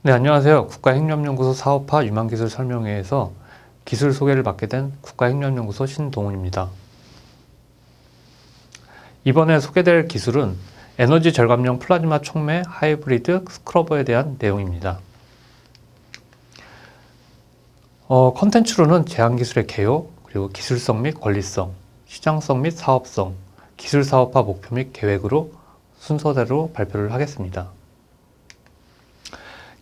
네, 안녕하세요. 국가핵념연구소 사업화 유망기술 설명회에서 기술 소개를 받게 된 국가핵념연구소 신동훈입니다. 이번에 소개될 기술은 에너지 절감형 플라즈마 촉매 하이브리드 스크러버에 대한 내용입니다. 컨텐츠로는 제한기술의 개요, 그리고 기술성 및 권리성, 시장성 및 사업성, 기술 사업화 목표 및 계획으로 순서대로 발표를 하겠습니다.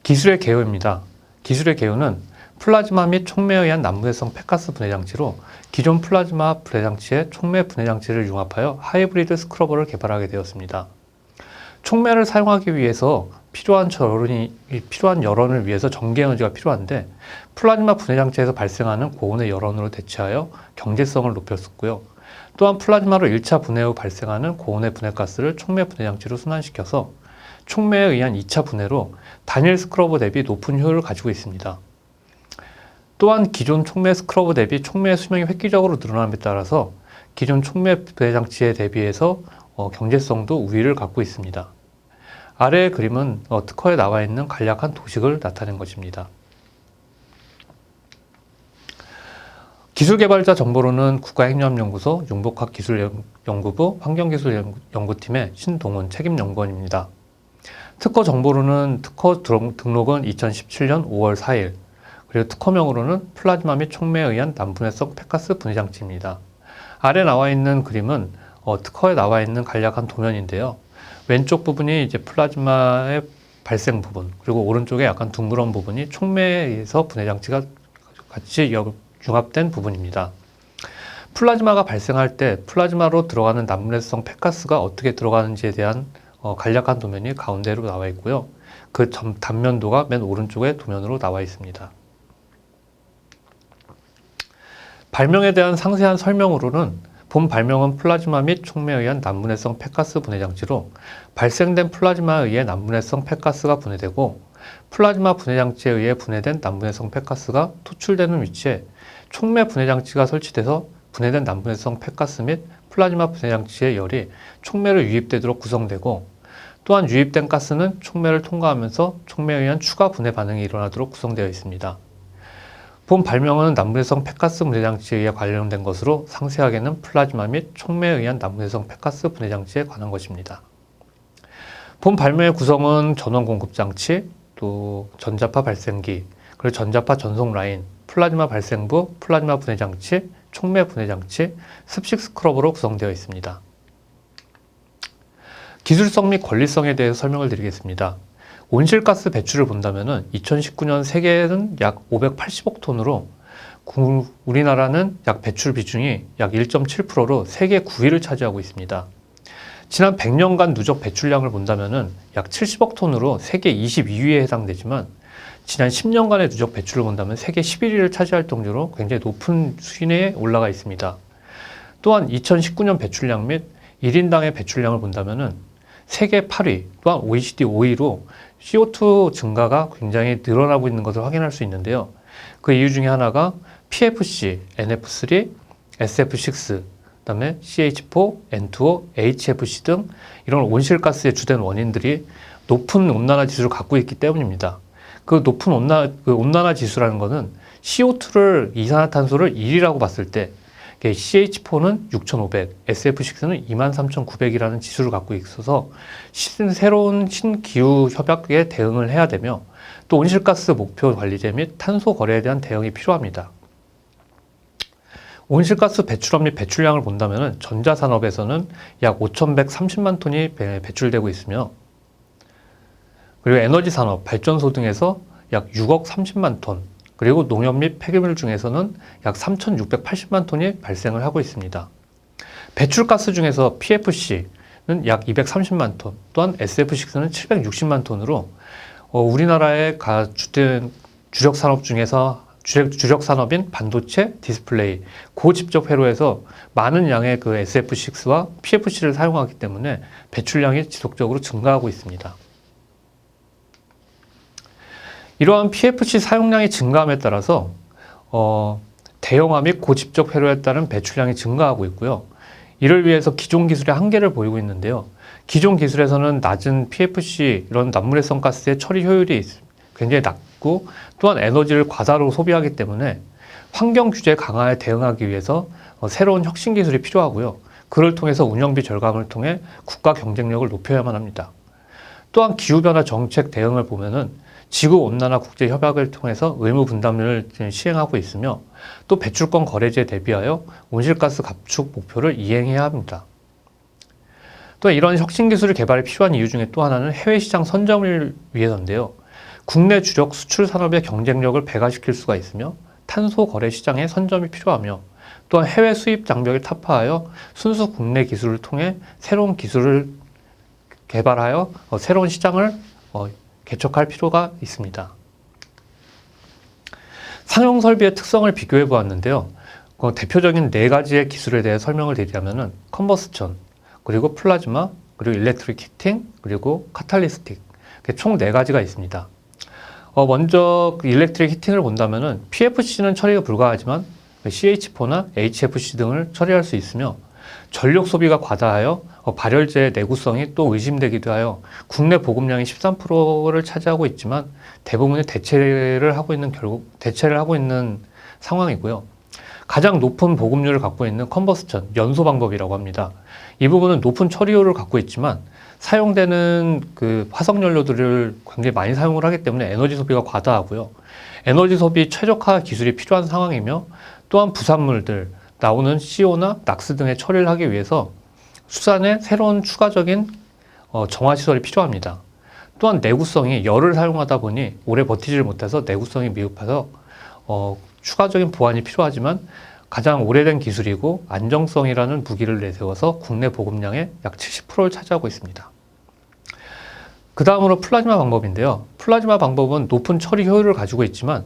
기술의 개요입니다. 기술의 개요는 플라즈마 및 촉매에 의한 남부해성 폐가스 분해 장치로 기존 플라즈마 분해 장치에 촉매 분해 장치를 융합하여 하이브리드 스크러버를 개발하게 되었습니다. 촉매를 사용하기 위해서 필요한 열원을 위해서 전기 에너지가 필요한데 플라즈마 분해 장치에서 발생하는 고온의 열원으로 대체하여 경제성을 높였었고요. 또한 플라즈마로 1차 분해 후 발생하는 고온의 분해가스를 촉매 분해 장치로 순환시켜서 촉매에 의한 2차 분해로 단일 스크러버 대비 높은 효율을 가지고 있습니다. 또한 기존 촉매 스크러버 대비 촉매의 수명이 획기적으로 늘어남에 따라서 기존 촉매 분해 장치에 대비해서 경제성도 우위를 갖고 있습니다. 아래의 그림은 특허에 나와 있는 간략한 도식을 나타낸 것입니다. 기술개발자 정보로는 국가핵념연구소 융복학기술연구부 환경기술연구팀의 신동훈 책임연구원입니다. 특허 정보로는 특허 등록은 2017년 5월 4일, 그리고 특허명으로는 플라즈마 및 촉매에 의한 난분해성 폐가스 분해 장치입니다. 아래 나와 있는 그림은 특허에 나와 있는 간략한 도면인데요. 왼쪽 부분이 이제 플라즈마의 발생 부분, 그리고 오른쪽에 약간 둥그런 부분이 촉매에 의해서 분해 장치가 같이 융합된 부분입니다. 플라즈마가 발생할 때 플라즈마로 들어가는 난분해성 폐가스가 어떻게 들어가는지에 대한 간략한 도면이 가운데로 나와 있고요. 그 단면도가 맨 오른쪽에 도면으로 나와 있습니다. 발명에 대한 상세한 설명으로는 본 발명은 플라즈마 및 촉매에 의한 난분해성 폐가스 분해 장치로 발생된 플라즈마에 의해 난분해성 폐가스가 분해되고 플라즈마 분해 장치에 의해 분해된 난분해성 폐가스가 토출되는 위치에 촉매 분해 장치가 설치돼서 분해된 난분해성 폐가스 및 플라즈마 분해 장치의 열이 촉매로 유입되도록 구성되고 또한 유입된 가스는 촉매를 통과하면서 촉매에 의한 추가 분해 반응이 일어나도록 구성되어 있습니다. 본 발명은 난분해성 폐가스 분해 장치에 의해 관련된 것으로 상세하게는 플라즈마 및 촉매에 의한 난분해성 폐가스 분해 장치에 관한 것입니다. 본 발명의 구성은 전원 공급 장치, 또 전자파 발생기, 그리고 전자파 전송 라인, 플라즈마 발생부, 플라즈마 분해 장치, 촉매 분해 장치, 습식 스크러버로 구성되어 있습니다. 기술성 및 권리성에 대해서 설명을 드리겠습니다. 온실가스 배출을 본다면 2019년 세계는 약 580억 톤으로 우리나라는 약 배출 비중이 약 1.7%로 세계 9위를 차지하고 있습니다. 지난 100년간 누적 배출량을 본다면 약 70억 톤으로 세계 22위에 해당되지만 지난 10년간의 누적 배출을 본다면 세계 11위를 차지할 정도로 굉장히 높은 순위에 올라가 있습니다. 또한 2019년 배출량 및 1인당의 배출량을 본다면 세계 8위, 또한 OECD 5위로 CO2 증가가 굉장히 늘어나고 있는 것을 확인할 수 있는데요. 그 이유 중에 하나가 PFC, NF3, SF6, 그다음에 CH4, N2O, HFC 등 이런 온실가스의 주된 원인들이 높은 온난화 지수를 갖고 있기 때문입니다. 그 높은 온난화 지수라는 것은 CO2를 이산화탄소를 1이라고 봤을 때 CH4는 6,500, SF6는 23,900이라는 지수를 갖고 있어서 새로운 신기후 협약에 대응을 해야 되며 또 온실가스 목표 관리제 및 탄소 거래에 대한 대응이 필요합니다. 온실가스 배출업 및 배출량을 본다면 전자산업에서는 약 5,130만 톤이 배출되고 있으며 그리고 에너지 산업, 발전소 등에서 약 6억 30만 톤, 그리고 농협 및 폐기물 중에서는 약 3,680만 톤이 발생을 하고 있습니다. 배출가스 중에서 PFC는 약 230만 톤, 또한 SF6는 760만 톤으로 우리나라의 주력 산업 중에서 주력 산업인 반도체, 디스플레이, 고집적 회로에서 많은 양의 그 SF6와 PFC를 사용하기 때문에 배출량이 지속적으로 증가하고 있습니다. 이러한 PFC 사용량이 증가함에 따라서 대형화 및 고집적 회로에 따른 배출량이 증가하고 있고요. 이를 위해서 기존 기술의 한계를 보이고 있는데요. 기존 기술에서는 낮은 PFC 이런 난물해성 가스의 처리 효율이 굉장히 낮고 또한 에너지를 과다로 소비하기 때문에 환경 규제 강화에 대응하기 위해서 새로운 혁신 기술이 필요하고요. 그를 통해서 운영비 절감을 통해 국가 경쟁력을 높여야만 합니다. 또한 기후변화 정책 대응을 보면은 지구온난화 국제협약을 통해서 의무 분담을 시행하고 있으며 또 배출권 거래제에 대비하여 온실가스 감축 목표를 이행해야 합니다. 또 이런 혁신 기술을 개발에 필요한 이유 중에 또 하나는 해외 시장 선점을 위해서인데요. 국내 주력 수출 산업의 경쟁력을 배가시킬 수가 있으며 탄소 거래 시장의 선점이 필요하며 또한 해외 수입 장벽을 타파하여 순수 국내 기술을 통해 새로운 기술을 개발하여 새로운 시장을 개척할 필요가 있습니다. 상용 설비의 특성을 비교해 보았는데요. 대표적인 네 가지의 기술에 대해 설명을 드리자면은 컨버스천, 그리고 플라즈마, 그리고 일렉트릭 히팅, 그리고 카탈리스틱, 총 네 가지가 있습니다. 먼저 일렉트릭 히팅을 본다면은 PFC는 처리가 불가하지만 CH4나 HFC 등을 처리할 수 있으며 전력 소비가 과다하여 발열재의 내구성이 또 의심되기도 하여 국내 보급량이 13%를 차지하고 있지만 대부분의 대체를 하고 있는 상황이고요. 가장 높은 보급률을 갖고 있는 컨버스천, 연소 방법이라고 합니다. 이 부분은 높은 처리율을 갖고 있지만 사용되는 그 화석연료들을 굉장히 많이 사용을 하기 때문에 에너지 소비가 과다하고요. 에너지 소비 최적화 기술이 필요한 상황이며 또한 부산물들, 나오는 CO나 낙스 등의 처리를 하기 위해서 수산에 새로운 추가적인 정화시설이 필요합니다. 또한 내구성이 열을 사용하다 보니 오래 버티지를 못해서 내구성이 미흡해서 추가적인 보완이 필요하지만 가장 오래된 기술이고 안정성이라는 무기를 내세워서 국내 보급량의 약 70%를 차지하고 있습니다. 그 다음으로 플라즈마 방법인데요. 플라즈마 방법은 높은 처리 효율을 가지고 있지만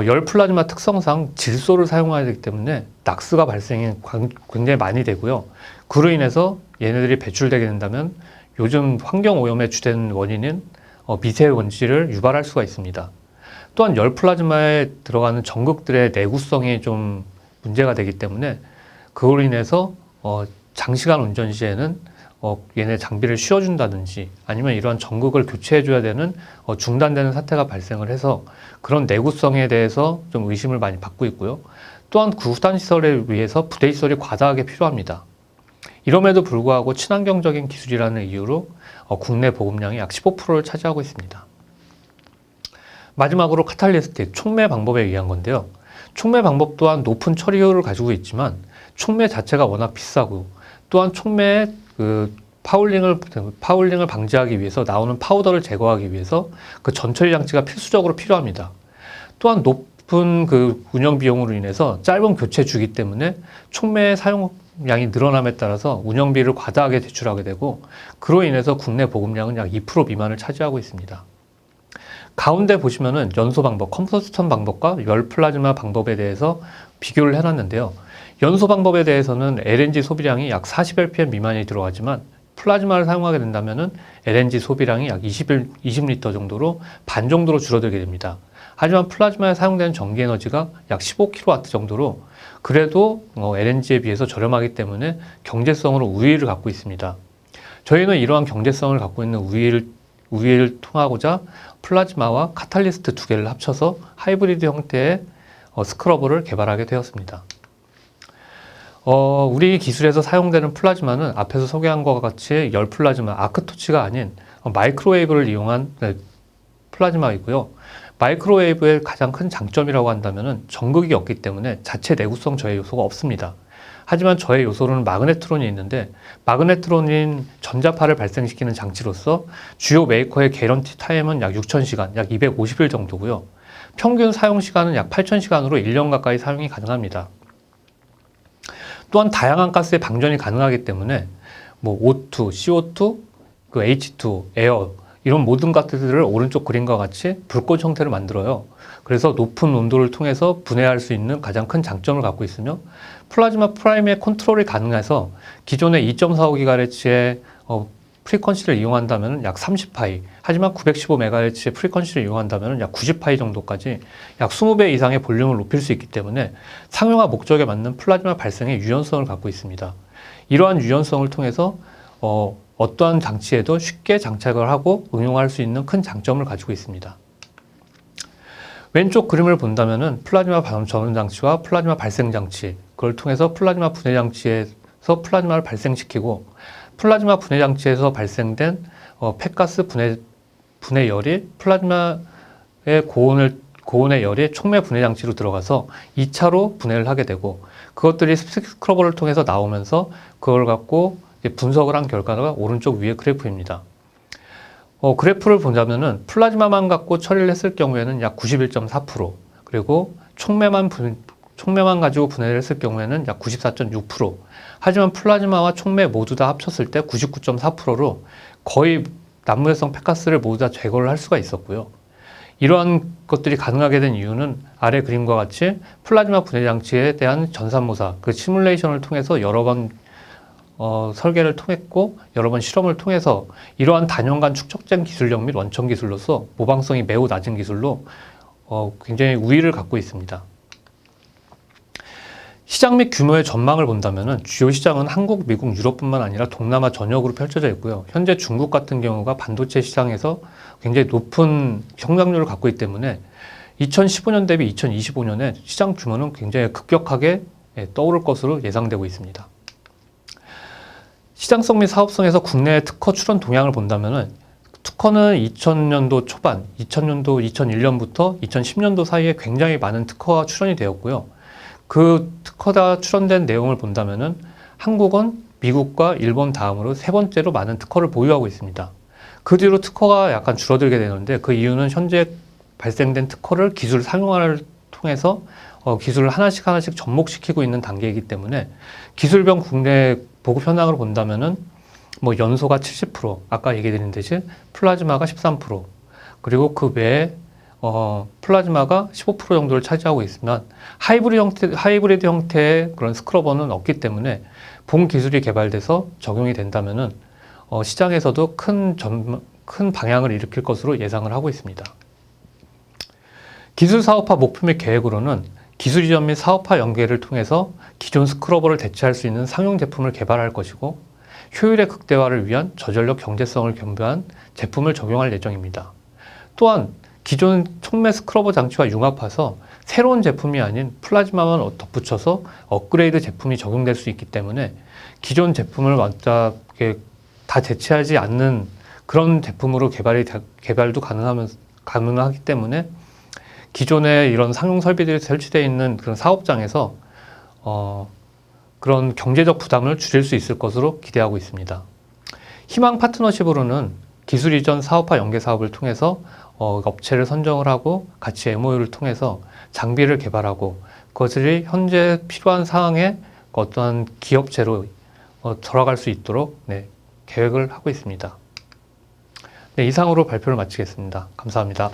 열 플라즈마 특성상 질소를 사용해야 되기 때문에 낙스가 발생이 굉장히 많이 되고요. 그로 인해서 얘네들이 배출되게 된다면 요즘 환경 오염의 주된 원인인 미세먼지를 유발할 수가 있습니다. 또한 열 플라즈마에 들어가는 전극들의 내구성이 좀 문제가 되기 때문에 그로 인해서 장시간 운전 시에는 얘네 장비를 쉬어준다든지 아니면 이러한 전극을 교체해줘야 되는 중단되는 사태가 발생을 해서 그런 내구성에 대해서 좀 의심을 많이 받고 있고요. 또한 구단 시설에 의해서 부대 시설이 과다하게 필요합니다. 이럼에도 불구하고 친환경적인 기술이라는 이유로 국내 보급량이 약 15%를 차지하고 있습니다. 마지막으로 카탈리스틱, 촉매 방법에 의한 건데요. 촉매 방법 또한 높은 처리 효율을 가지고 있지만 촉매 자체가 워낙 비싸고 또한 촉매의 파울링을 방지하기 위해서 나오는 파우더를 제거하기 위해서 그 전처리 장치가 필수적으로 필요합니다. 또한 높은 그 운영 비용으로 인해서 짧은 교체 주기 때문에 촉매의 사용량이 늘어남에 따라서 운영비를 과다하게 대출하게 되고 그로 인해서 국내 보급량은 약 2% 미만을 차지하고 있습니다. 가운데 보시면은 연소 방법, 컨버스천 방법과 열 플라즈마 방법에 대해서 비교를 해놨는데요. 연소 방법에 대해서는 LNG 소비량이 약 40lpm 미만이 들어가지만 플라즈마를 사용하게 된다면은 LNG 소비량이 약 20리터 정도로 반 정도로 줄어들게 됩니다. 하지만 플라즈마에 사용되는 전기 에너지가 약 15kW 정도로 그래도 LNG에 비해서 저렴하기 때문에 경제성으로 우위를 갖고 있습니다. 저희는 이러한 경제성을 갖고 있는 우위를 통하고자 플라즈마와 카탈리스트 두 개를 합쳐서 하이브리드 형태의 스크러버를 개발하게 되었습니다. 우리 기술에서 사용되는 플라즈마는 앞에서 소개한 것과 같이 열 플라즈마, 아크토치가 아닌 마이크로웨이브를 이용한 플라즈마이고요. 마이크로웨이브의 가장 큰 장점이라고 한다면 전극이 없기 때문에 자체 내구성 저해 요소가 없습니다. 하지만 저해 요소로는 마그네트론이 있는데 마그네트론인 전자파를 발생시키는 장치로서 주요 메이커의 개런티 타임은 약 6,000시간, 약 250일 정도고요. 평균 사용 시간은 약 8,000시간으로 1년 가까이 사용이 가능합니다. 또한 다양한 가스의 방전이 가능하기 때문에 O2, CO2, H2, 에어 이런 모든 가스들을 오른쪽 그림과 같이 불꽃 형태를 만들어요. 그래서 높은 온도를 통해서 분해할 수 있는 가장 큰 장점을 갖고 있으며 플라즈마 프라임의 컨트롤이 가능해서 기존의 2.45GHz의 프리퀀시를 이용한다면 약 30파이, 하지만 915MHz의 프리퀀시를 이용한다면 약 90파이 정도까지 약 20배 이상의 볼륨을 높일 수 있기 때문에 상용화 목적에 맞는 플라즈마 발생의 유연성을 갖고 있습니다. 이러한 유연성을 통해서 어떠한 장치에도 쉽게 장착을 하고 응용할 수 있는 큰 장점을 가지고 있습니다. 왼쪽 그림을 본다면은 플라즈마 반응 전원 장치와 플라즈마 발생 장치, 그걸 통해서 플라즈마 분해 장치에서 플라즈마를 발생시키고, 플라즈마 분해 장치에서 발생된 폐가스 분해열이 플라즈마의 고온의 열이 촉매 분해 장치로 들어가서 2차로 분해를 하게 되고, 그것들이 스크러버를 통해서 나오면서 그걸 갖고 분석을 한 결과가 오른쪽 위에 그래프입니다. 그래프를 보자면은 플라즈마만 갖고 처리를 했을 경우에는 약 91.4%, 그리고 촉매만 가지고 분해를 했을 경우에는 약 94.6%. 하지만 플라즈마와 촉매 모두 다 합쳤을 때 99.4%로 거의 남무해성 폐가스를 모두 다 제거를 할 수가 있었고요. 이러한 것들이 가능하게 된 이유는 아래 그림과 같이 플라즈마 분해 장치에 대한 전산모사, 그 시뮬레이션을 통해서 여러 번 설계를 통했고 여러 번 실험을 통해서 이러한 단연간 축적된 기술력 및 원천 기술로서 모방성이 매우 낮은 기술로 굉장히 우위를 갖고 있습니다. 시장 및 규모의 전망을 본다면 주요 시장은 한국, 미국, 유럽뿐만 아니라 동남아 전역으로 펼쳐져 있고요. 현재 중국 같은 경우가 반도체 시장에서 굉장히 높은 성장률을 갖고 있기 때문에 2015년 대비 2025년에 시장 규모는 굉장히 급격하게 떠오를 것으로 예상되고 있습니다. 시장성 및 사업성에서 국내 특허 출원 동향을 본다면 특허는 2000년도 초반, 2000년도, 2001년부터 2010년도 사이에 굉장히 많은 특허가 출원이 되었고요. 그 특허가 출원된 내용을 본다면은 한국은 미국과 일본 다음으로 세 번째로 많은 특허를 보유하고 있습니다. 그 뒤로 특허가 약간 줄어들게 되는데 그 이유는 현재 발생된 특허를 기술 상용화를 통해서 기술을 하나씩 접목시키고 있는 단계이기 때문에 기술병 국내 보급 현황을 본다면은 뭐 연소가 70%, 아까 얘기 드린 듯이 플라즈마가 13%, 그리고 그 외에 플라즈마가 15% 정도를 차지하고 있으면 하이브리드 형태의 그런 스크러버는 없기 때문에 본 기술이 개발돼서 적용이 된다면은 시장에서도 큰 방향을 일으킬 것으로 예상을 하고 있습니다. 기술 사업화 목표 및 계획으로는 기술 이전 및 사업화 연계를 통해서 기존 스크러버를 대체할 수 있는 상용 제품을 개발할 것이고, 효율의 극대화를 위한 저전력 경제성을 겸비한 제품을 적용할 예정입니다. 또한 기존 촉매 스크러버 장치와 융합해서 새로운 제품이 아닌 플라즈마만 덧붙여서 업그레이드 제품이 적용될 수 있기 때문에 기존 제품을 완전 다 대체하지 않는 그런 제품으로 개발도 가능하기 때문에 기존에 이런 상용 설비들이 설치되어 있는 그런 사업장에서 그런 경제적 부담을 줄일 수 있을 것으로 기대하고 있습니다. 희망 파트너십으로는 기술 이전 사업화 연계 사업을 통해서 업체를 선정을 하고 같이 MOU를 통해서 장비를 개발하고 그것들이 현재 필요한 사항에 어떠한 기업체로 돌아갈 수 있도록 계획을 하고 있습니다. 이상으로 발표를 마치겠습니다. 감사합니다.